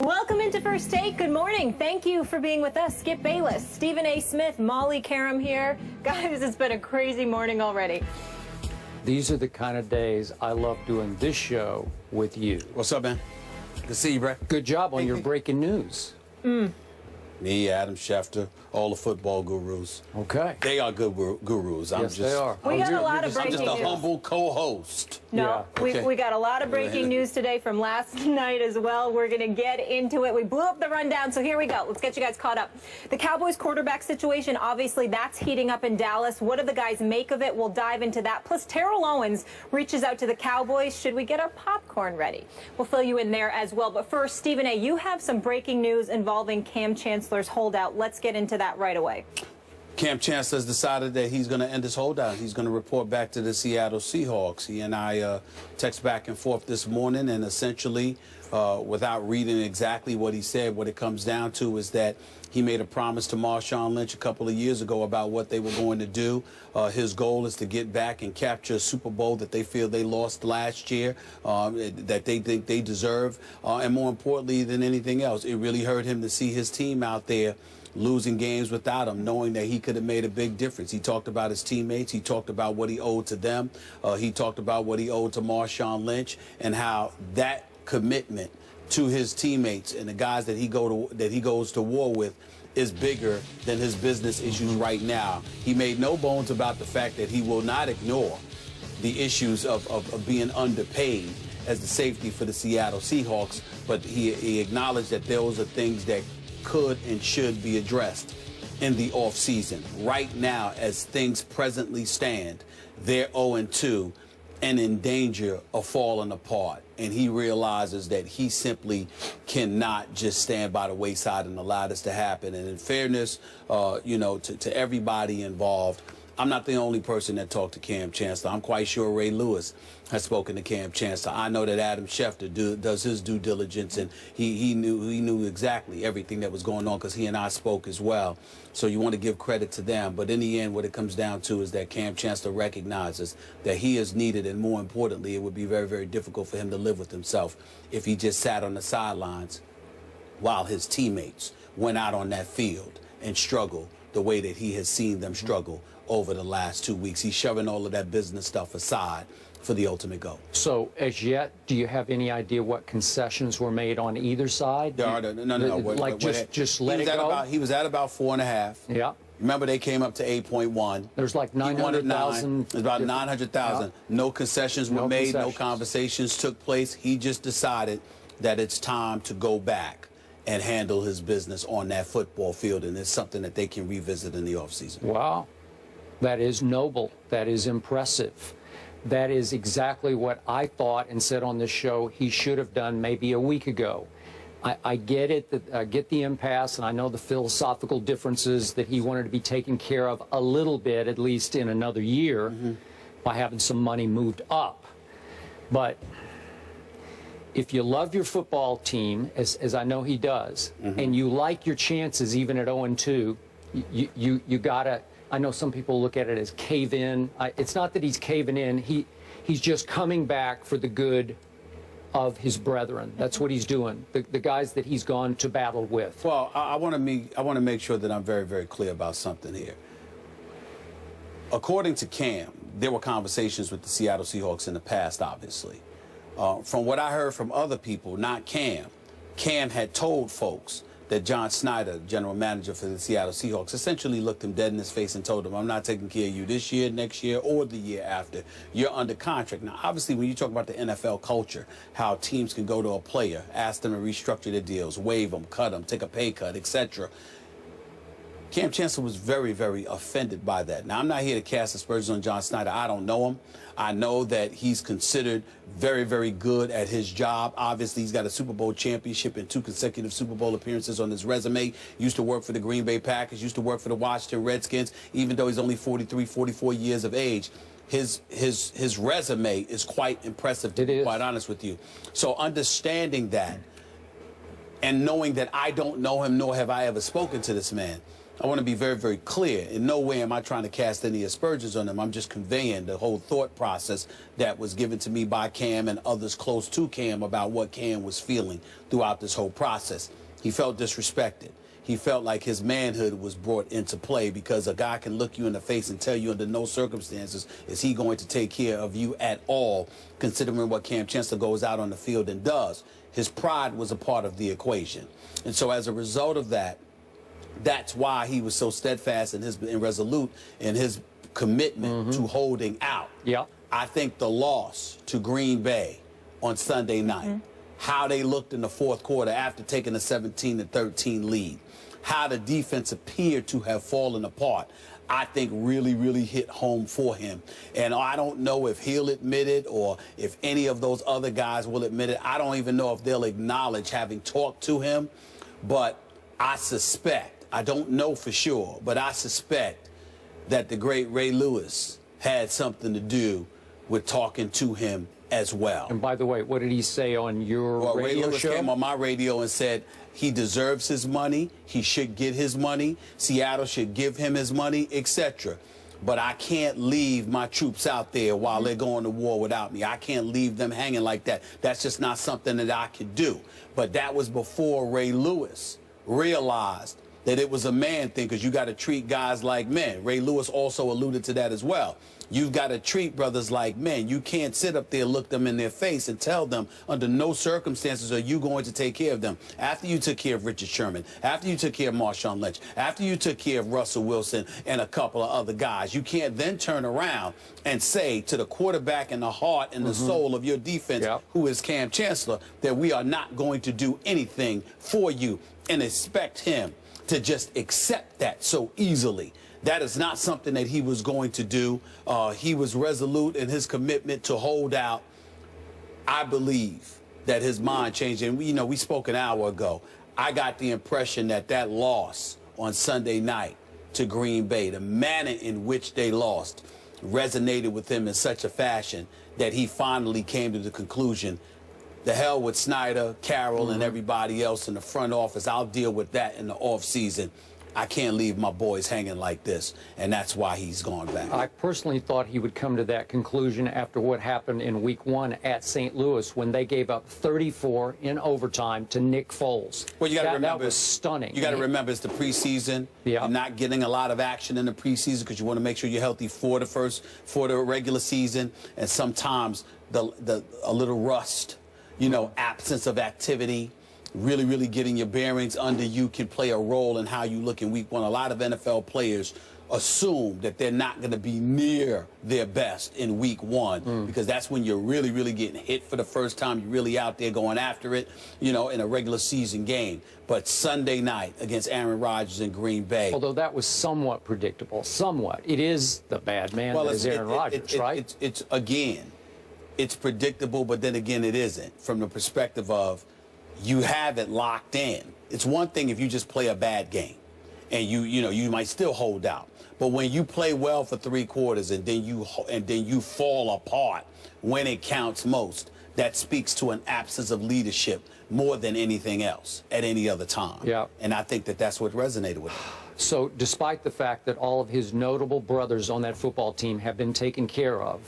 Welcome into First Take. Good morning. Thank you for being with us. Skip Bayless, Stephen A. Smith, Molly Karam here. Guys, it's been a crazy morning already. These are the kind of days I love doing this show with you. What's up, man? Good to see you, bro. Good job on your breaking news. Me, Adam Schefter, all the football gurus. Okay. They are good gurus. Yes, they are. We got a lot of I'm breaking just a news. humble co-host. No, Yeah. Okay. we got a lot of breaking news today from last night as well. We're going to get into it. We blew up the rundown, so here we go. Let's get you guys caught up. The Cowboys quarterback situation, obviously, that's heating up in Dallas. What do the guys make of it? We'll dive into that. Plus, Terrell Owens reaches out to the Cowboys. Should we get our popcorn ready? We'll fill you in there as well. But first, Stephen A., you have some breaking news involving Kam Chancellor's holdout. Let's get into that right away. Kam Chancellor has decided that he's going to end his holdout. He's going to report back to the Seattle Seahawks. He and I text back and forth this morning, and essentially, without reading exactly what he said, what it comes down to is that he made a promise to Marshawn Lynch a couple of years ago about what they were going to do. His goal is to get back and capture a Super Bowl that they feel they lost last year, that they think they deserve. And more importantly than anything else, it really hurt him to see his team out there losing games without him, knowing that he could have made a big difference. He talked about his teammates. He talked about what he owed to them. He talked about what he owed to Marshawn Lynch and how that commitment to his teammates and the guys that he goes to war with is bigger than his business issues right now. He made no bones about the fact that he will not ignore the issues of being underpaid as the safety for the Seattle Seahawks, but he acknowledged that those are things that could and should be addressed in the offseason. Right now, as things presently stand, they're 0-2 and in danger of falling apart. And he realizes that he simply cannot just stand by the wayside and allow this to happen. And in fairness, to everybody involved, I'm not the only person that talked to Kam Chancellor. I'm quite sure Ray Lewis has spoken to Kam Chancellor. I know that Adam Schefter does his due diligence, and he knew exactly everything that was going on because he and I spoke as well. So you want to give credit to them. But in the end, what it comes down to is that Kam Chancellor recognizes that he is needed, and more importantly, it would be very, very difficult for him to live with himself if he just sat on the sidelines while his teammates went out on that field and struggled the way that he has seen them struggle over the last 2 weeks. He's shoving all of that business stuff aside for the ultimate goal. So, as yet, do you have any idea what concessions were made on either side? There are no. Like just let it go? He was at about 4.5. Yeah. Remember, they came up to 8.1. There's like 900,000. It's about 900,000. Yeah. No concessions were made. No conversations took place. He just decided that it's time to go back and handle his business on that football field, and it's something that they can revisit in the offseason. Wow. That is noble. That is impressive. That is exactly what I thought and said on this show he should have done maybe a week ago. I get it, I get the impasse, and I know the philosophical differences that he wanted to be taken care of a little bit, at least in another year, by having some money moved up. But if you love your football team, as I know he does, and you like your chances even at 0-2, you gotta. I know some people look at it as cave in. It's not that he's caving in. He's just coming back for the good of his brethren. That's what he's doing. The guys that he's gone to battle with. Well, I want to make sure that I'm very, very clear about something here. According to Kam, there were conversations with the Seattle Seahawks in the past, obviously. From what I heard from other people, not Kam, Kam had told folks that John Snyder, general manager for the Seattle Seahawks, essentially looked him dead in his face and told him, I'm not taking care of you this year, next year, or the year after. You're under contract. Now, obviously, when you talk about the NFL culture, how teams can go to a player, ask them to restructure their deals, waive them, cut them, take a pay cut, etc., Kam Chancellor was very, very offended by that. Now, I'm not here to cast aspersions on John Snyder. I don't know him. I know that he's considered very, very good at his job. Obviously, he's got a Super Bowl championship and 2 consecutive Super Bowl appearances on his resume. Used to work for the Green Bay Packers, used to work for the Washington Redskins, even though he's only 43, 44 years of age. His resume is quite impressive, to be quite honest with you. So understanding that and knowing that I don't know him, nor have I ever spoken to this man, I want to be very, very clear. In no way am I trying to cast any aspersions on him. I'm just conveying the whole thought process that was given to me by Cam and others close to Cam about what Cam was feeling throughout this whole process. He felt disrespected. He felt like his manhood was brought into play because a guy can look you in the face and tell you under no circumstances is he going to take care of you at all, considering what Kam Chancellor goes out on the field and does. His pride was a part of the equation. And so as a result of that, that's why he was so steadfast and resolute in his commitment to holding out. Yeah. I think the loss to Green Bay on Sunday night, how they looked in the fourth quarter after taking a 17-13 lead, how the defense appeared to have fallen apart, I think really, really hit home for him. And I don't know if he'll admit it or if any of those other guys will admit it. I don't even know if they'll acknowledge having talked to him. But I suspect, I don't know for sure, but I suspect that the great Ray Lewis had something to do with talking to him as well. And by the way, what did he say on your radio Ray Lewis show? came on my radio and said he deserves his money, he should get his money, Seattle should give him his money, etc. But I can't leave my troops out there while they're going to war without me. I can't leave them hanging like that. That's just not something that I could do. But that was before Ray Lewis realized that it was a man thing, because you got to treat guys like men. Ray Lewis also alluded to that as well. You've got to treat brothers like men. You can't sit up there, look them in their face, and tell them under no circumstances are you going to take care of them. After you took care of Richard Sherman, after you took care of Marshawn Lynch, after you took care of Russell Wilson and a couple of other guys, you can't then turn around and say to the quarterback and the heart and the soul of your defense, who is Kam Chancellor, that we are not going to do anything for you, and expect him to just accept that so easily. That is not something that he was going to do. He was resolute in his commitment to hold out. I believe that his mind changed. And, we spoke an hour ago. I got the impression that that loss on Sunday night to Green Bay, the manner in which they lost, resonated with him in such a fashion that he finally came to the conclusion, the hell with Snyder, Carroll, and everybody else in the front office. I'll deal with that in the offseason. I can't leave my boys hanging like this, and that's why he's gone back. I personally thought he would come to that conclusion after what happened in Week 1 at St. Louis when they gave up 34 in overtime to Nick Foles. Well, you got to remember, that was stunning. You got to remember it's the preseason. You're not getting a lot of action in the preseason because you want to make sure you're healthy for the regular season, and sometimes a little rust, absence of activity, really getting your bearings under you can play a role in how you look in Week 1. A lot of NFL players assume that they're not going to be near their best in Week 1 because that's when you're really getting hit for the first time. You're really out there going after it, in a regular season game. But Sunday night against Aaron Rodgers in Green Bay. Although that was somewhat predictable, somewhat. It is the bad man that is Aaron Rodgers, right? It's predictable, but then again, it isn't from the perspective of you have it locked in. It's one thing if you just play a bad game and you might still hold out. But when you play well for 3 quarters and then you fall apart when it counts most, that speaks to an absence of leadership more than anything else at any other time. Yeah. And I think that that's what resonated with him. So despite the fact that all of his notable brothers on that football team have been taken care of,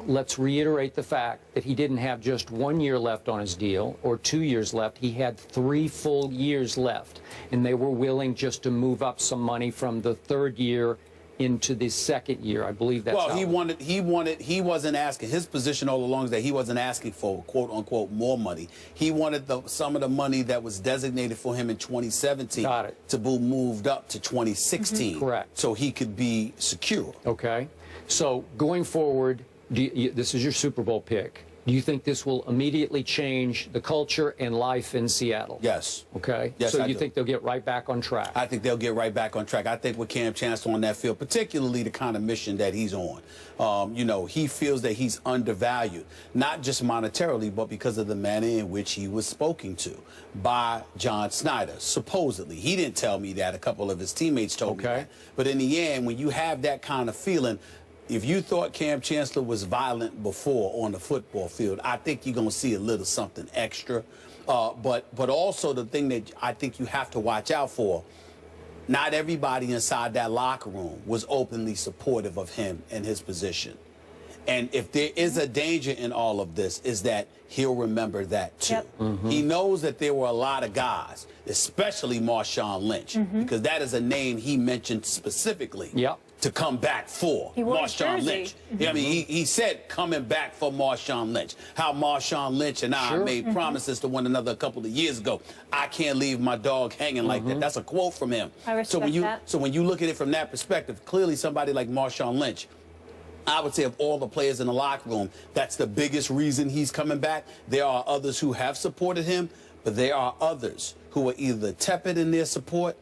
let's reiterate the fact that he didn't have just 1 year left on his deal or 2 years left. He had 3 full years left, and they were willing just to move up some money from the 3rd year into the 2nd year. I believe that's he wasn't asking. His position all along is that he wasn't asking for, quote unquote, more money. He wanted some of the money that was designated for him in 2017 to be moved up to 2016. Correct. So he could be secure. Okay. So going forward, this is your Super Bowl pick. Do you think this will immediately change the culture and life in Seattle? Yes. Okay. Yes, so I you do. think they'll get right back on track? I think they'll get right back on track. I think with Kam Chancellor on that field, particularly the kind of mission that he's on, he feels that he's undervalued, not just monetarily, but because of the manner in which he was spoken to by John Snyder, supposedly. He didn't tell me that. A couple of his teammates told me that. But in the end, when you have that kind of feeling, if you thought Kam Chancellor was violent before on the football field, I think you're going to see a little something extra. But also the thing that I think you have to watch out for, not everybody inside that locker room was openly supportive of him and his position. And if there is a danger in all of this, is that he'll remember that too. Yep. He knows that there were a lot of guys, especially Marshawn Lynch, because that is a name he mentioned specifically to come back for. Marshawn Lynch. I mean, he said coming back for Marshawn Lynch. How Marshawn Lynch and I made promises to one another a couple of years ago. I can't leave my dog hanging like that. That's a quote from him. I respect that. So when you look at it from that perspective, clearly somebody like Marshawn Lynch, I would say of all the players in the locker room, that's the biggest reason he's coming back. There are others who have supported him, but there are others who are either tepid in their support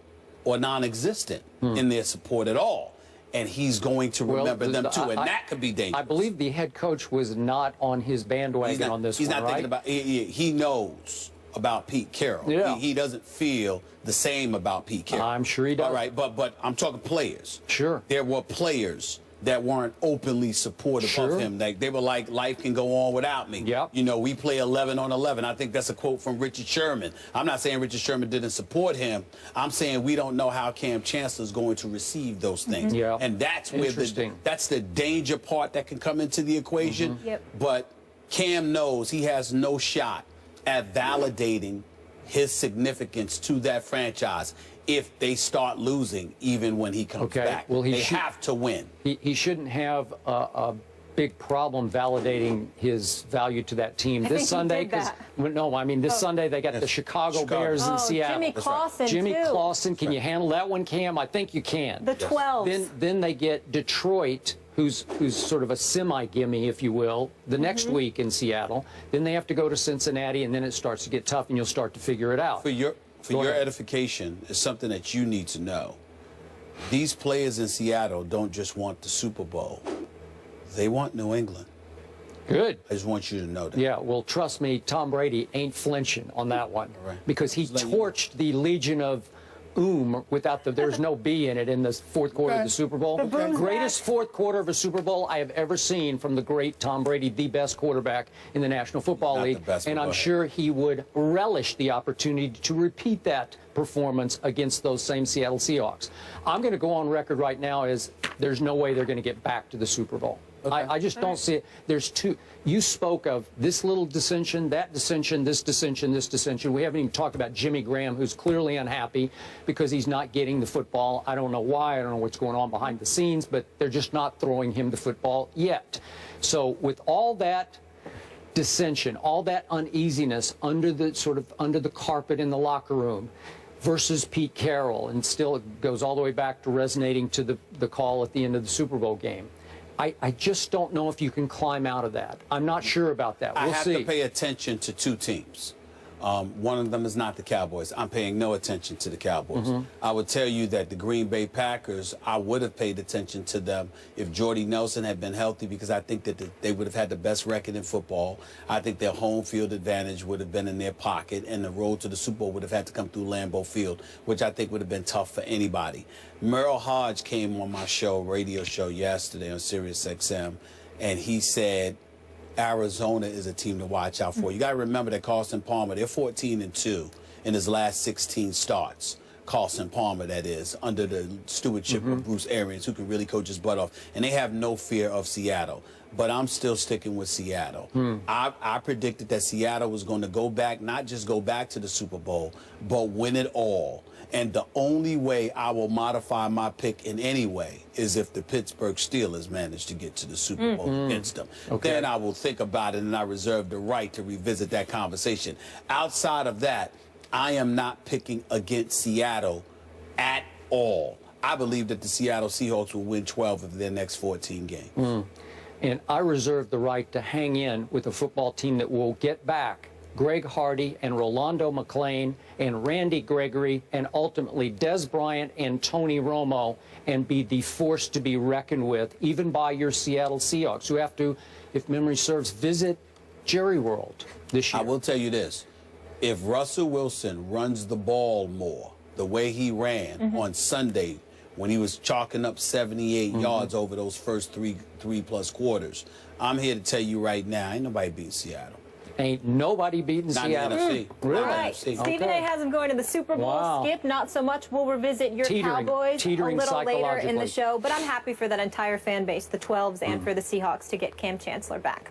or non-existent in their support at all. And he's going to remember them too, and that could be dangerous. I believe the head coach was not on his bandwagon on this one, He's not thinking about he knows about Pete Carroll. He doesn't feel the same about Pete Carroll. I'm sure he does. All right, but I'm talking players. Sure. There were players that weren't openly supportive of him. They were like, life can go on without me. You know, we play 11 on 11. I think that's a quote from Richard Sherman. I'm not saying Richard Sherman didn't support him. I'm saying we don't know how Kam Chancellor is going to receive those things. And that's where that's the danger part that can come into the equation. But Kam knows he has no shot at validating his significance to that franchise if they start losing, even when he comes back. Well, they have to win. He shouldn't have a big problem validating his value to that team this Sunday. This Sunday they got the Chicago Bears in Seattle. Jimmy Clausen, Jimmy Clausen, can you handle that one, Cam? I think you can. The 12. Then they get Detroit, who's sort of a semi-gimme, if you will, the next week in Seattle. Then they have to go to Cincinnati, and then it starts to get tough, and you'll start to figure it out. For your edification, is something that you need to know. These players in Seattle don't just want the Super Bowl. They want New England. Good. I just want you to know that. Yeah, well, trust me, Tom Brady ain't flinching on that one. Because he torched the Legion of without there's no B in it in the fourth quarter of the Super Bowl. Greatest fourth quarter of a Super Bowl I have ever seen from the great Tom Brady, the best quarterback in the National Football League. And I'm sure he would relish the opportunity to repeat that performance against those same Seattle Seahawks. I'm going to go on record right now as there's no way they're going to get back to the Super Bowl. I just don't see it. There's you spoke of this little dissension, that dissension, this dissension, this dissension. We haven't even talked about Jimmy Graham, who's clearly unhappy because he's not getting the football. I don't know why. I don't know what's going on behind the scenes, but they're just not throwing him the football yet. So with all that dissension, all that uneasiness under the carpet in the locker room versus Pete Carroll, and still it goes all the way back to resonating to the call at the end of the Super Bowl game. I just don't know if you can climb out of that. I'm not sure about that. We'll see. I have to pay attention to two teams. One of them is not the Cowboys. I'm paying no attention to the Cowboys. I would tell you that the Green Bay Packers, I would have paid attention to them if Jordy Nelson had been healthy, because I think that they would have had the best record in football. I think their home field advantage would have been in their pocket, and the road to the Super Bowl would have had to come through Lambeau Field, which I think would have been tough for anybody. Merrill Hodge came on my radio show yesterday on Sirius XM, and he said Arizona is a team to watch out for. You got to remember that Carson Palmer, they're 14-2 in his last 16 starts. Carson Palmer, that is, under the stewardship of Bruce Arians, who can really coach his butt off. And they have no fear of Seattle. But I'm still sticking with Seattle. I predicted that Seattle was going to go back, not just go back to the Super Bowl, but win it all. And the only way I will modify my pick in any way is if the Pittsburgh Steelers manage to get to the Super Bowl against them. Then I will think about it, and I reserve the right to revisit that conversation. Outside of that, I am not picking against Seattle at all. I believe that the Seattle Seahawks will win 12 of their next 14 games. And I reserve the right to hang in with a football team that will get back Greg Hardy and Rolando McClain and Randy Gregory and ultimately Des Bryant and Tony Romo, and be the force to be reckoned with, even by your Seattle Seahawks, who have to, if memory serves, visit Jerry World this year. I will tell you this. If Russell Wilson runs the ball more the way he ran on Sunday when he was chalking up 78 yards over those first three plus quarters, I'm here to tell you right now, ain't nobody beating Seattle. Ain't nobody beating Not Seattle. in the NFC. Really? All right. NFC. Stephen A. has them going to the Super Bowl. Wow. Skip, not so much. We'll revisit your Cowboys a little later in the show. But I'm happy for that entire fan base, the 12s, and for the Seahawks to get Kam Chancellor back.